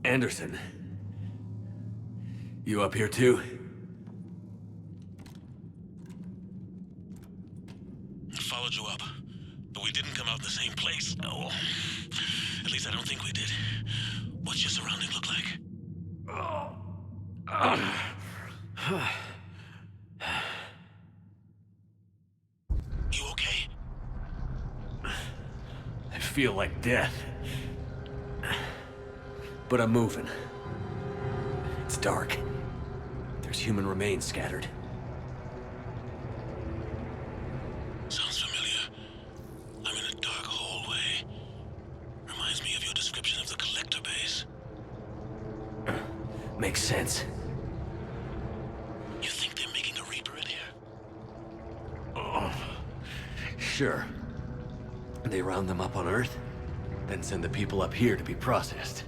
Anderson. You up here too? Followed you up, but we didn't come out in the same place. Oh, at least I don't think we did. What's your surrounding look like? You okay? I feel like death. But I'm moving. It's dark. There's human remains scattered. Sounds familiar. I'm in a dark hallway. Reminds me of your description of the collector base. Makes sense. You think they're making a Reaper in here? Oh, sure. They round them up on Earth, then send the people up here to be processed.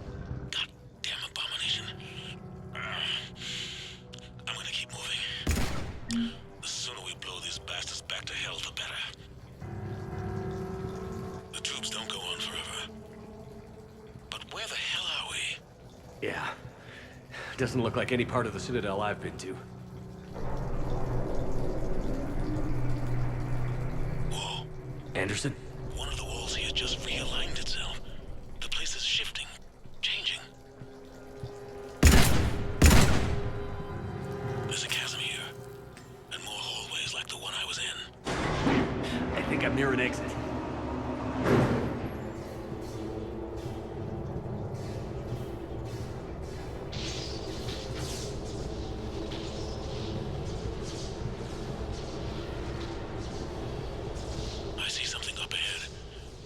Goddamn abomination. I'm gonna keep moving. The sooner we blow these bastards back to hell, the better. The troops don't go on forever. But where the hell are we? Yeah. Doesn't look like any part of the Citadel I've been to. Whoa. Anderson? One of the walls here just realigned itself. The place is shifting, changing. There's a chasm here, and more hallways like the one I was in. I think I'm near an exit. I see something up ahead.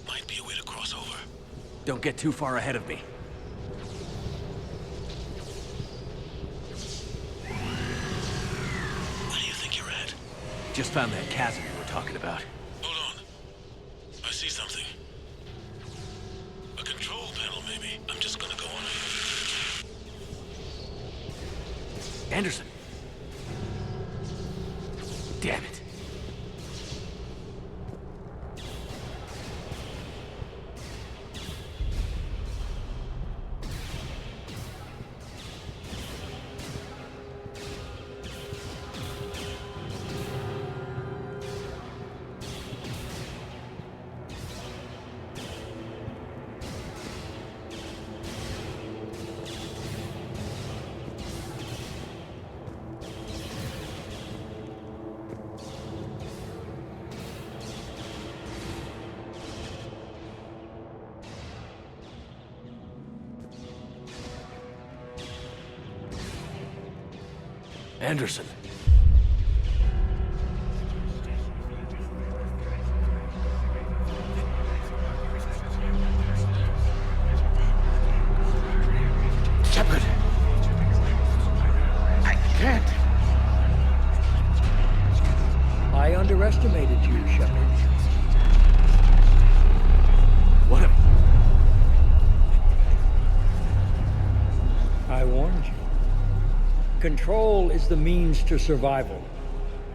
Might be a way to cross over. Don't get too far ahead of me. Where do you think you're at? Just found that chasm you were talking about. Hold on. I see something. A control panel, maybe. I'm just gonna go on it. Anderson! Damn it. Anderson. Shepard! I can't! I underestimated you, Shepard. What a... I warned you. Control is the means to survival.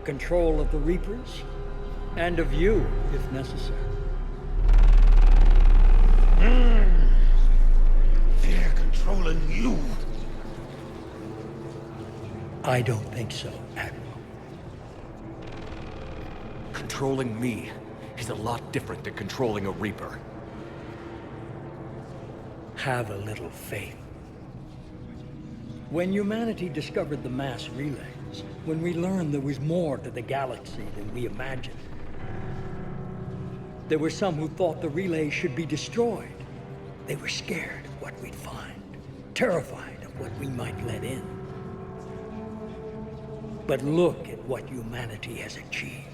Control of the Reapers, and of you, if necessary. They're controlling you. I don't think so, Admiral. Controlling me is a lot different than controlling a Reaper. Have a little faith. When humanity discovered the mass relays, when we learned there was more to the galaxy than we imagined, there were some who thought the relays should be destroyed. They were scared of what we'd find, terrified of what we might let in. But look at what humanity has achieved.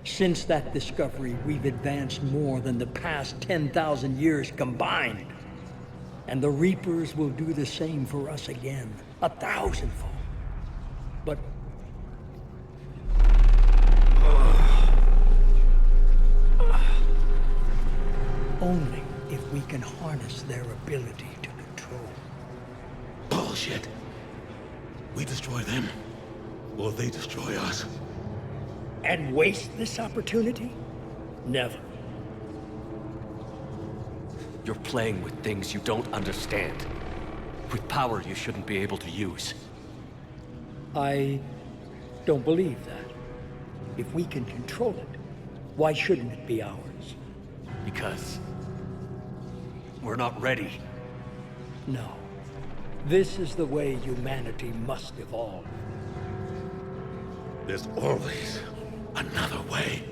Since that discovery, we've advanced more than the past 10,000 years combined. And the Reapers will do the same for us again, 1,000-fold. But... only if we can harness their ability to control. Bullshit. We destroy them, or they destroy us. And waste this opportunity? Never. You're playing with things you don't understand. With power you shouldn't be able to use. I don't believe that. If we can control it, why shouldn't it be ours? Because... we're not ready. No. This is the way humanity must evolve. There's always another way.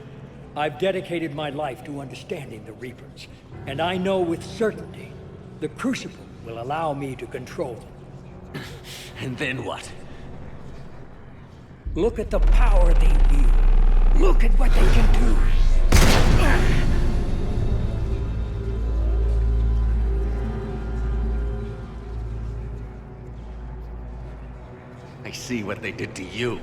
I've dedicated my life to understanding the Reapers, and I know with certainty the Crucible will allow me to control them. And then what? Look at the power they wield. Look at what they can do. I see what they did to you.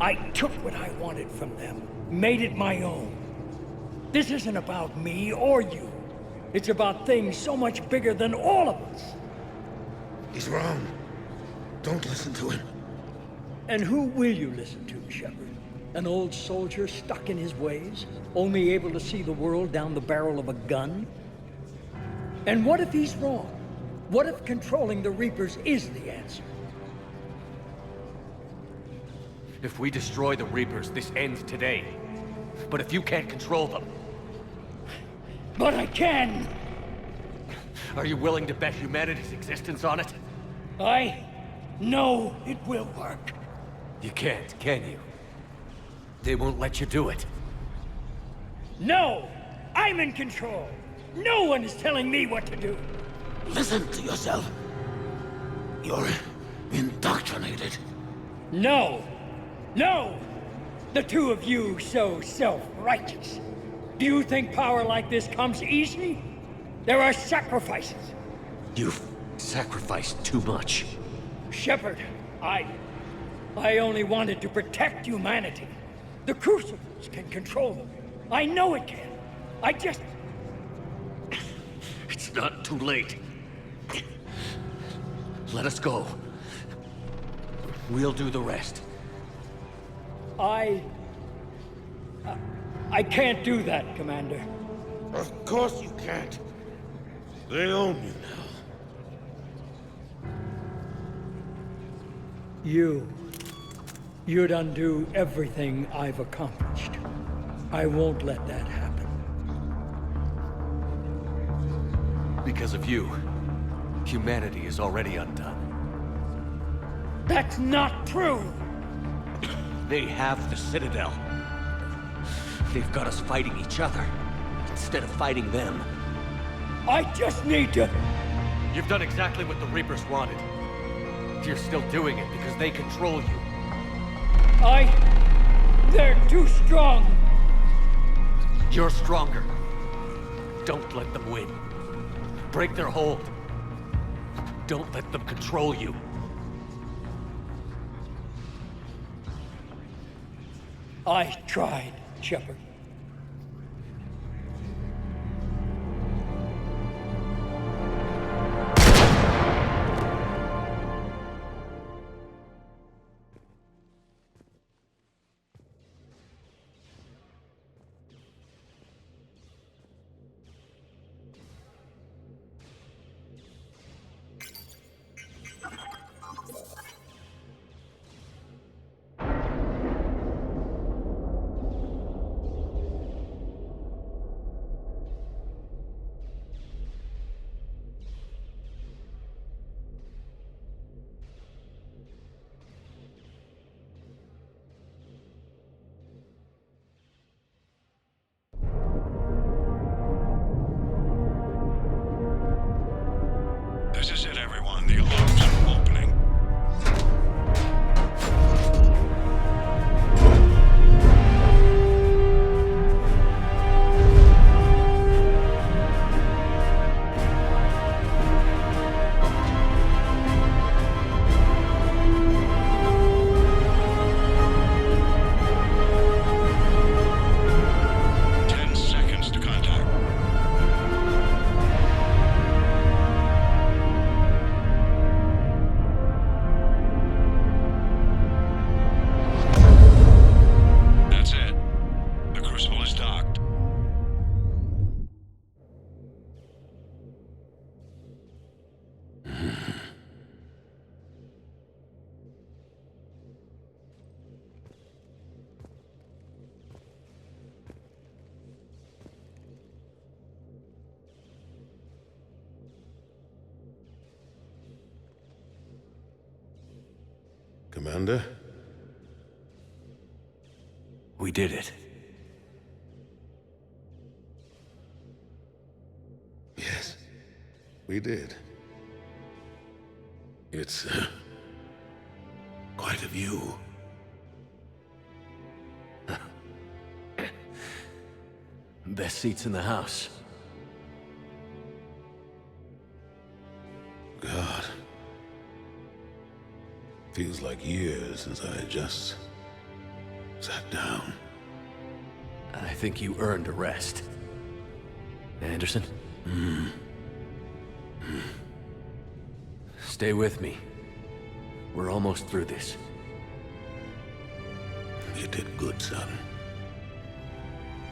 I took what I wanted from them, made it my own. This isn't about me or you. It's about things so much bigger than all of us. He's wrong. Don't listen to him. And who will you listen to, Shepard? An old soldier stuck in his ways, only able to see the world down the barrel of a gun? And what if he's wrong? What if controlling the Reapers is the answer? If we destroy the Reapers, this ends today. But if you can't control them... But I can! Are you willing to bet humanity's existence on it? I know it will work. You can't, can you? They won't let you do it. No! I'm in control! No one is telling me what to do! Listen to yourself. You're indoctrinated. No! No! The two of you so self-righteous. Do you think power like this comes easy? There are sacrifices. You've sacrificed too much. Shepard, I only wanted to protect humanity. The Crucibles can control them. I know it can. I just... It's not too late. Let us go. We'll do the rest. I can't do that, Commander. Of course you can't. They own you now. You'd undo everything I've accomplished. I won't let that happen. Because of you, humanity is already undone. That's not true! They have the Citadel. They've got us fighting each other, instead of fighting them. I just need to... You've done exactly what the Reapers wanted. you're still doing it because they control you. They're too strong. You're stronger. Don't let them win. Break their hold. Don't let them control you. I tried, Shepard. This is it, everyone. The alarms are opening. Commander? We did it. Yes, we did. It's quite a view. Best seats in the house. God. Feels like years since I just sat down. I think you earned a rest. Anderson? Stay with me. We're almost through this. You did good, son.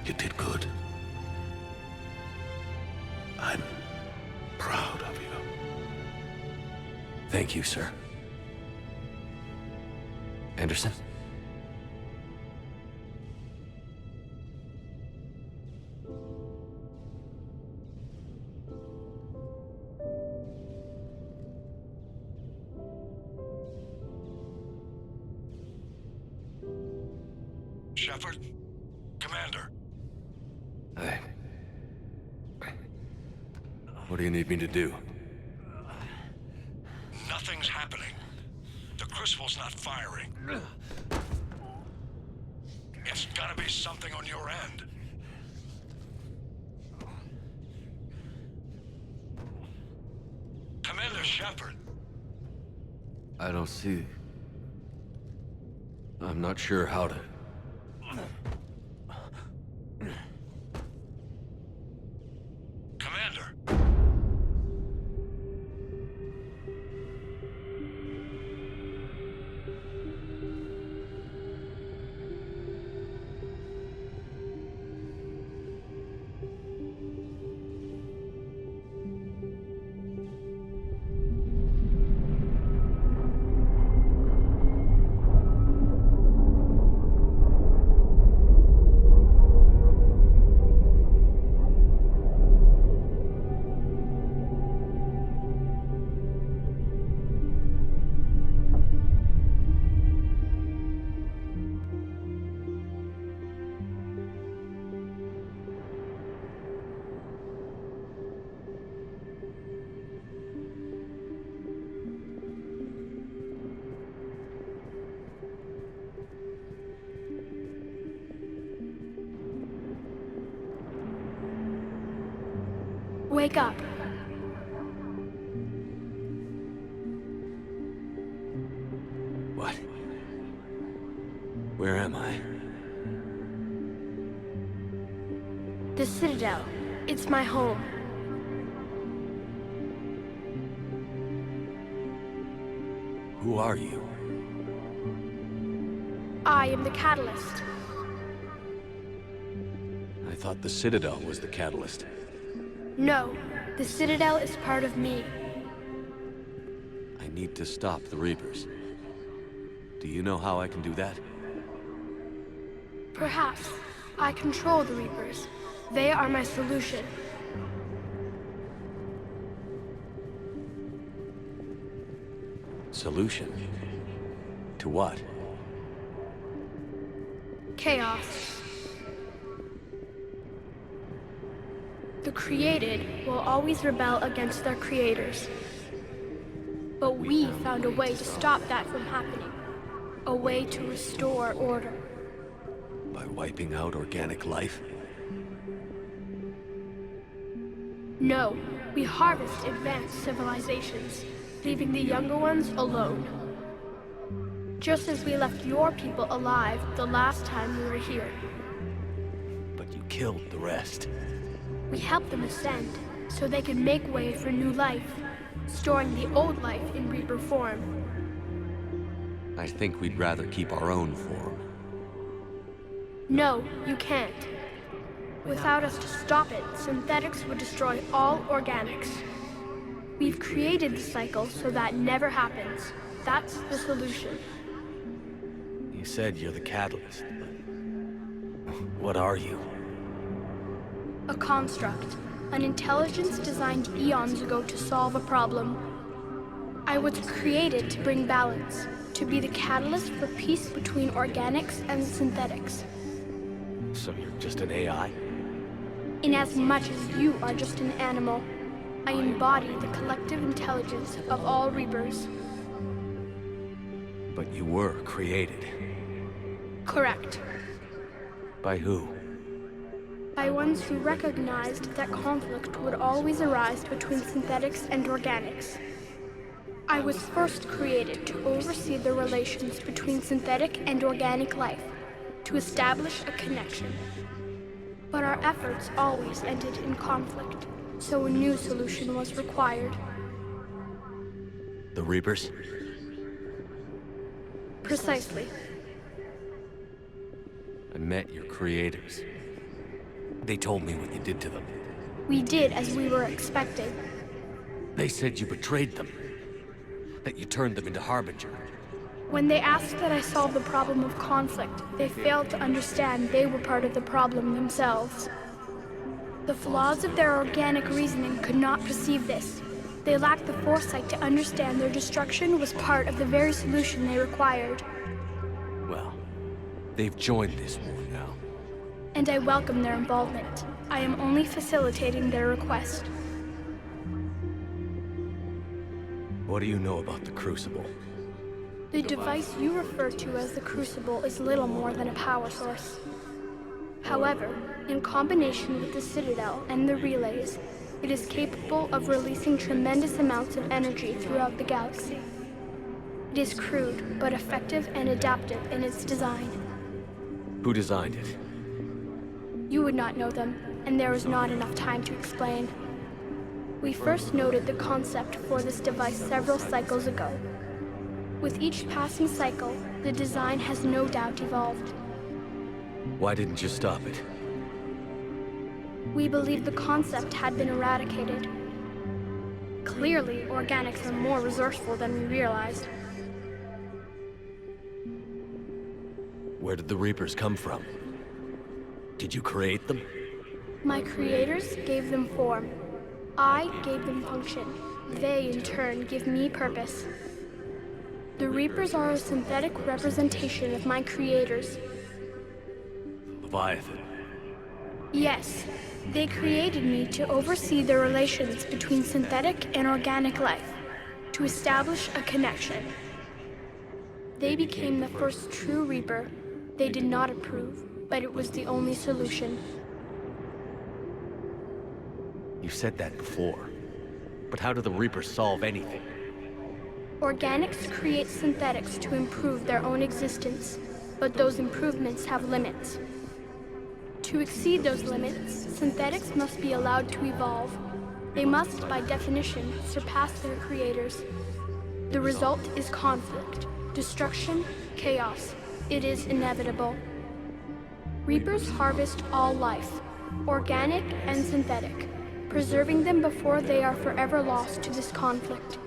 You did good. I'm proud of you. Thank you, sir. Anderson? Shepard? Commander? What do you need me to do? Nothing's happening. The Crucible's not firing. It's gotta be something on your end. Commander Shepard. I don't see... I'm not sure how to... Commander. Wake up. What? Where am I? The Citadel. It's my home. Who are you? I am the Catalyst. I thought the Citadel was the catalyst. No, the Citadel is part of me. I need to stop the Reapers. Do you know how I can do that? Perhaps. I control the Reapers. They are my solution. Solution? To what? Chaos. The created will always rebel against their creators. But we found a way to stop that from happening. A way to restore order. By wiping out organic life? No, we harvest advanced civilizations, leaving the younger ones alone. Just as we left your people alive the last time we were here. But you killed the rest. We helped them ascend, so they could make way for new life, storing the old life in Reaper form. I think we'd rather keep our own form. No, you can't. Without us to stop it, synthetics would destroy all organics. We've created the cycle so that never happens. That's the solution. You said you're the catalyst, but what are you? A construct. An intelligence designed eons ago to solve a problem. I was created to bring balance, to be the catalyst for peace between organics and synthetics. So you're just an AI? Inasmuch as you are just an animal, I embody the collective intelligence of all Reapers. But you were created. Correct. By who? By ones who recognized that conflict would always arise between synthetics and organics. I was first created to oversee the relations between synthetic and organic life, to establish a connection. But our efforts always ended in conflict, so a new solution was required. The Reapers? Precisely. I met your creators. They told me what you did to them. We did as we were expecting. They said you betrayed them. That you turned them into Harbinger. When they asked that I solve the problem of conflict, they failed to understand they were part of the problem themselves. The flaws of their organic reasoning could not perceive this. They lacked the foresight to understand their destruction was part of the very solution they required. Well, they've joined this war now. And I welcome their involvement. I am only facilitating their request. What do you know about the Crucible? The device you refer to as the Crucible is little more than a power source. However, in combination with the Citadel and the relays, it is capable of releasing tremendous amounts of energy throughout the galaxy. It is crude, but effective and adaptive in its design. Who designed it? You would not know them, and there is not enough time to explain. We first noted the concept for this device several cycles ago. With each passing cycle, the design has no doubt evolved. Why didn't you stop it? We believed the concept had been eradicated. Clearly, organics are more resourceful than we realized. Where did the Reapers come from? Did you create them? My creators gave them form. I gave them function. They, in turn, give me purpose. The Reapers are a synthetic representation of my creators. Leviathan. Yes, they created me to oversee the relations between synthetic and organic life, to establish a connection. They became the first true Reaper. They did not approve, but it was the only solution. You've said that before. But how do the Reapers solve anything? Organics create synthetics to improve their own existence, but those improvements have limits. To exceed those limits, synthetics must be allowed to evolve. They must, by definition, surpass their creators. The result is conflict, destruction, chaos. It is inevitable. Reapers harvest all life, organic and synthetic, preserving them before they are forever lost to this conflict.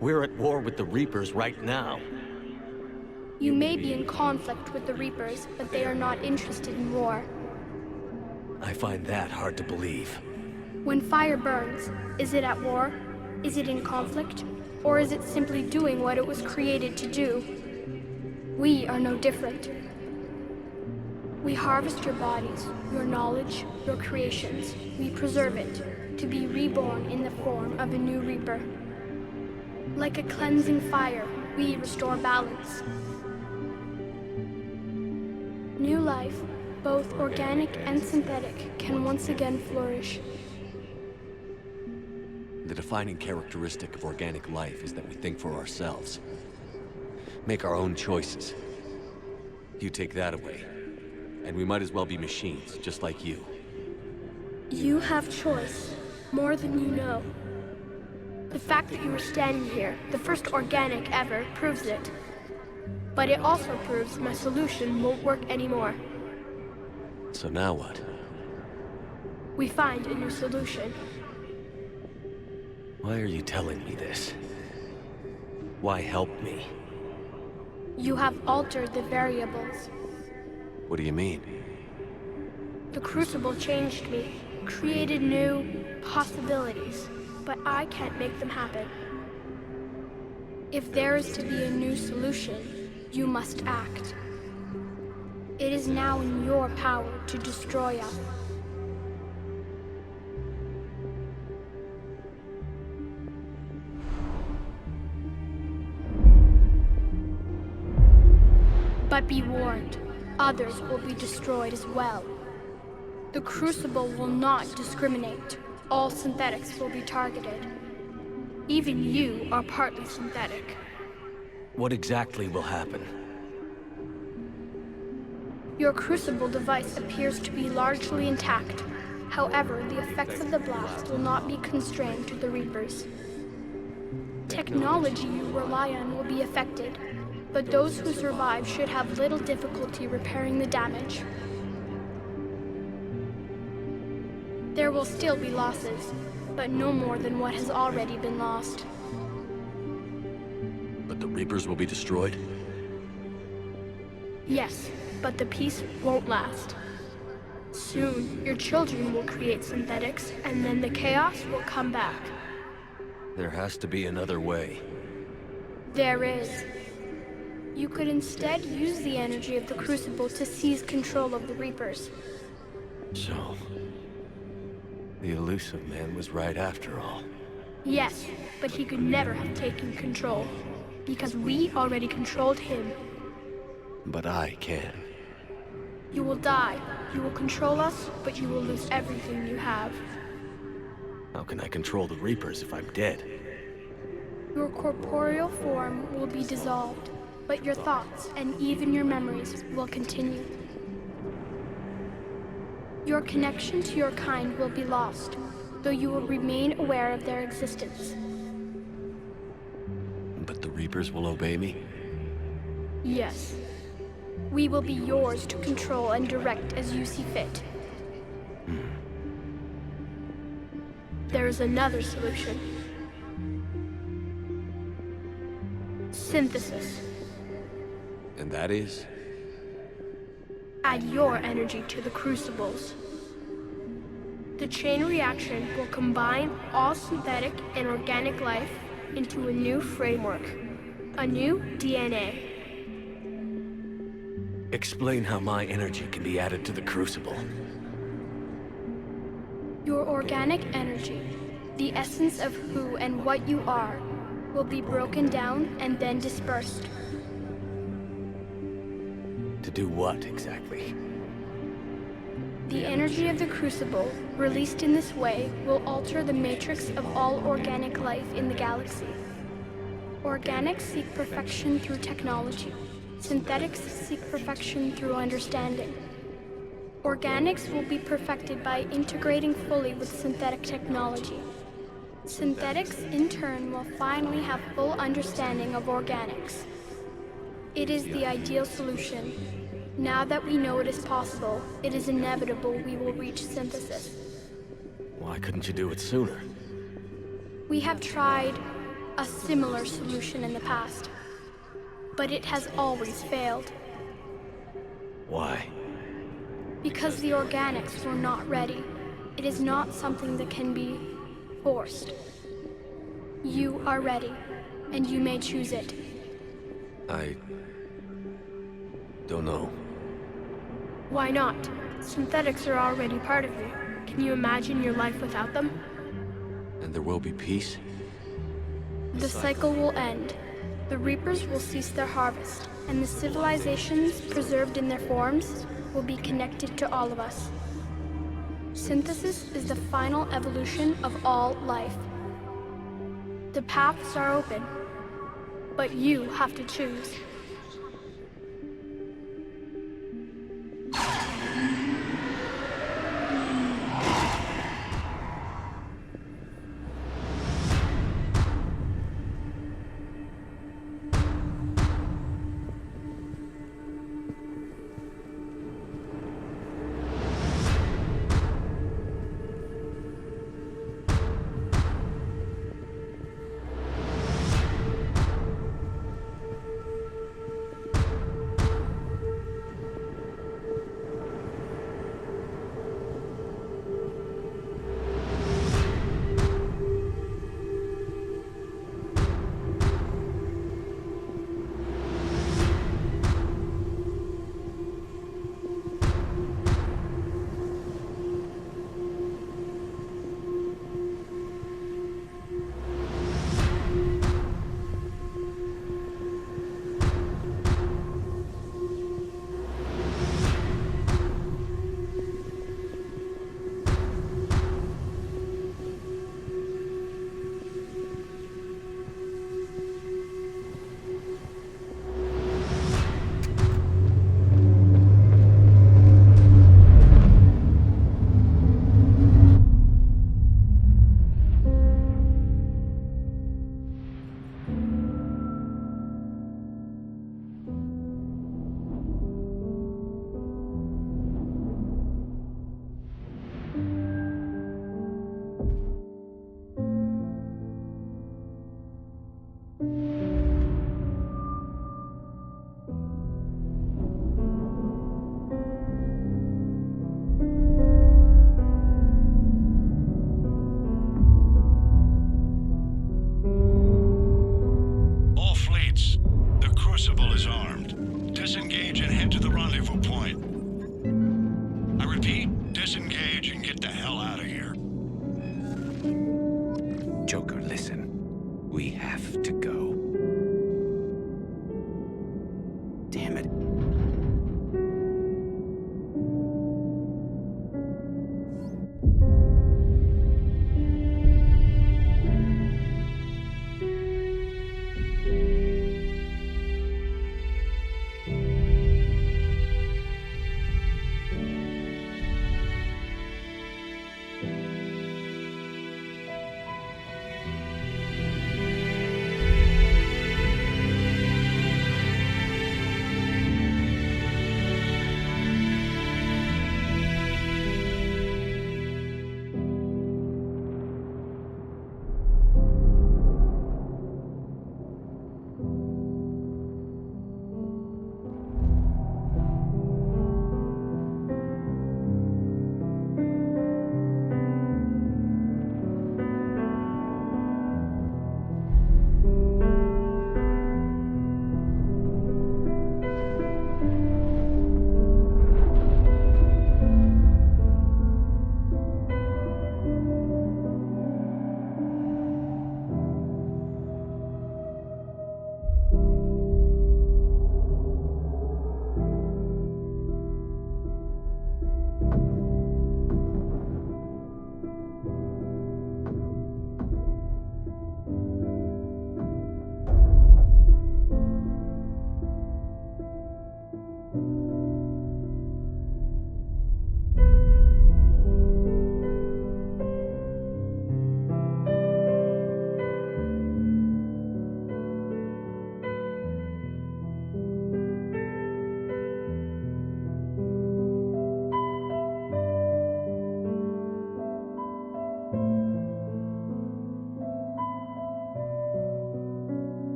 We're at war with the Reapers right now. You may be in conflict with the Reapers, but they are not interested in war. I find that hard to believe. When fire burns, is it at war? Is it in conflict? Or is it simply doing what it was created to do? We are no different. We harvest your bodies, your knowledge, your creations. We preserve it, to be reborn in the form of a new Reaper. Like a cleansing fire, we restore balance. New life, both organic and synthetic, can once again flourish. The defining characteristic of organic life is that we think for ourselves. Make our own choices. You take that away, and we might as well be machines, just like you. You have choice, more than you know. The fact that you are standing here, the first organic ever, proves it. But it also proves my solution won't work anymore. So now what? We find a new solution. Why are you telling me this? Why help me? You have altered the variables. What do you mean? The Crucible changed me, created new possibilities, but I can't make them happen. If there is to be a new solution, you must act. It is now in your power to destroy us. But be warned, others will be destroyed as well. The Crucible will not discriminate. All synthetics will be targeted. Even you are partly synthetic. What exactly will happen? Your Crucible device appears to be largely intact. However, the effects of the blast will not be constrained to the Reapers. Technology you rely on will be affected, but those who survive should have little difficulty repairing the damage. There will still be losses, but no more than what has already been lost. But the Reapers will be destroyed? Yes, but the peace won't last. Soon, your children will create synthetics, and then the chaos will come back. There has to be another way. There is. You could instead use the energy of the Crucible to seize control of the Reapers. So, the elusive man was right after all. Yes, but he could never have taken control, because we already controlled him. But I can. You will die. You will control us, but you will lose everything you have. How can I control the Reapers if I'm dead? Your corporeal form will be dissolved, but your thoughts and even your memories will continue. Your connection to your kind will be lost, though you will remain aware of their existence. But the Reapers will obey me? Yes. We will be yours to control and direct as you see fit. There is another solution. Synthesis. And that is? Add your energy to the Crucibles. The chain reaction will combine all synthetic and organic life into a new framework, a new DNA. Explain how my energy can be added to the Crucible. Your organic energy, the essence of who and what you are, will be broken down and then dispersed. To do what, exactly? The energy of the crucible, released in this way, will alter the matrix of all organic life in the galaxy. Organics seek perfection through technology. Synthetics seek perfection through understanding. Organics will be perfected by integrating fully with synthetic technology. Synthetics, in turn, will finally have full understanding of organics. It is the ideal solution. Now that we know it is possible, it is inevitable we will reach synthesis. Why couldn't you do it sooner? We have tried a similar solution in the past, but it has always failed. Why? Because the organics were not ready. It is not something that can be forced. You are ready, and you may choose it. I don't know. Why not? Synthetics are already part of you. Can you imagine your life without them? And there will be peace? The cycle will end. The reapers will cease their harvest, and the civilizations preserved in their forms will be connected to all of us. Synthesis is the final evolution of all life. The paths are open, but you have to choose.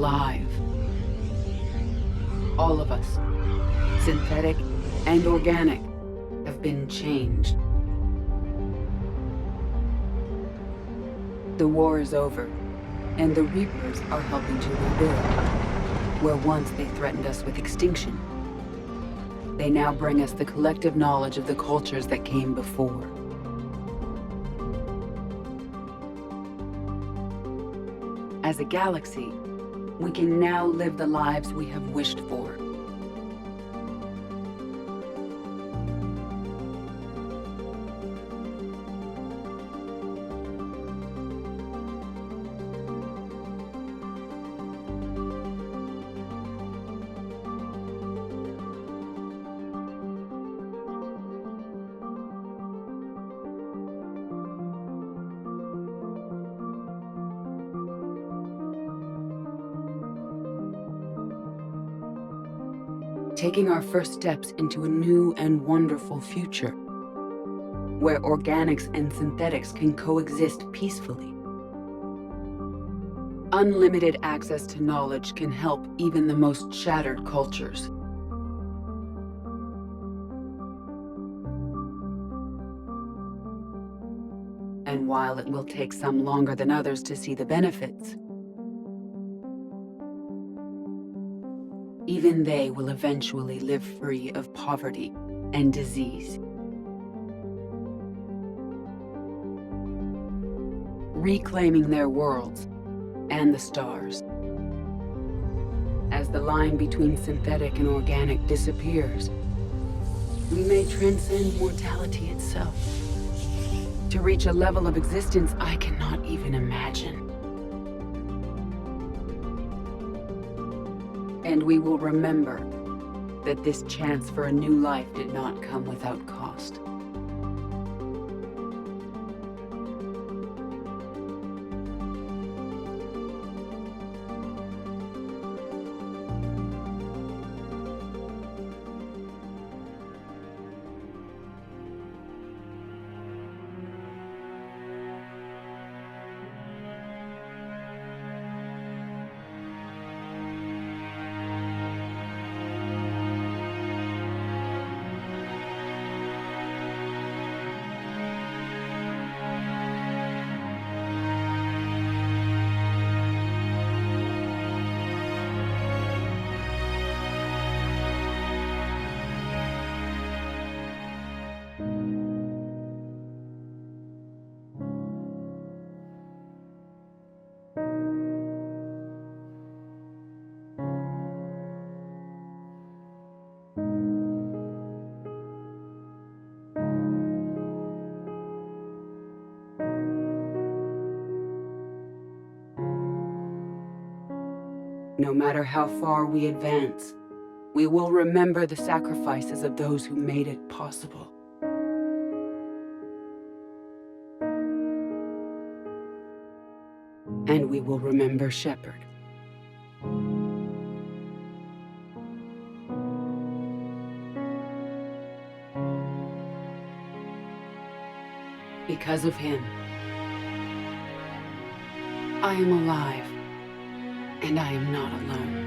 alive. All of us, synthetic and organic, have been changed. The war is over, and the Reapers are helping to rebuild. Where once they threatened us with extinction, they now bring us the collective knowledge of the cultures that came before. As a galaxy, we can now live the lives we have wished for. Taking our first steps into a new and wonderful future, where organics and synthetics can coexist peacefully. Unlimited access to knowledge can help even the most shattered cultures. And while it will take some longer than others to see the benefits, even they will eventually live free of poverty and disease. Reclaiming their worlds and the stars. As the line between synthetic and organic disappears, we may transcend mortality itself, to reach a level of existence I cannot even imagine. And we will remember that this chance for a new life did not come without cost. No matter how far we advance, we will remember the sacrifices of those who made it possible. And we will remember Shepard. Because of him, I am alive, and I am not alone.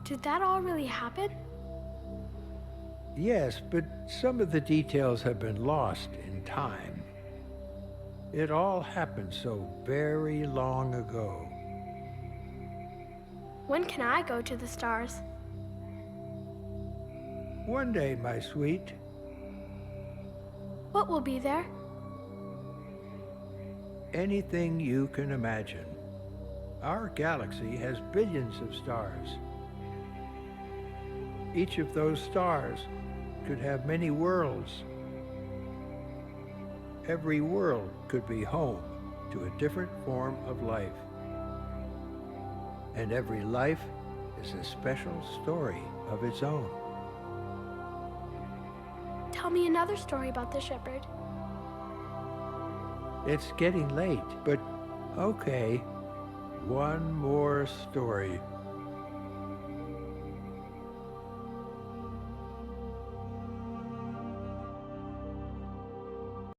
Did that all really happen? Yes, but some of the details have been lost in time. It all happened so very long ago. When can I go to the stars? One day, my sweet. What will be there? Anything you can imagine. Our galaxy has billions of stars. Each of those stars could have many worlds. Every world could be home to a different form of life. And every life is a special story of its own. Tell me another story about the shepherd. It's getting late, but okay. One more story.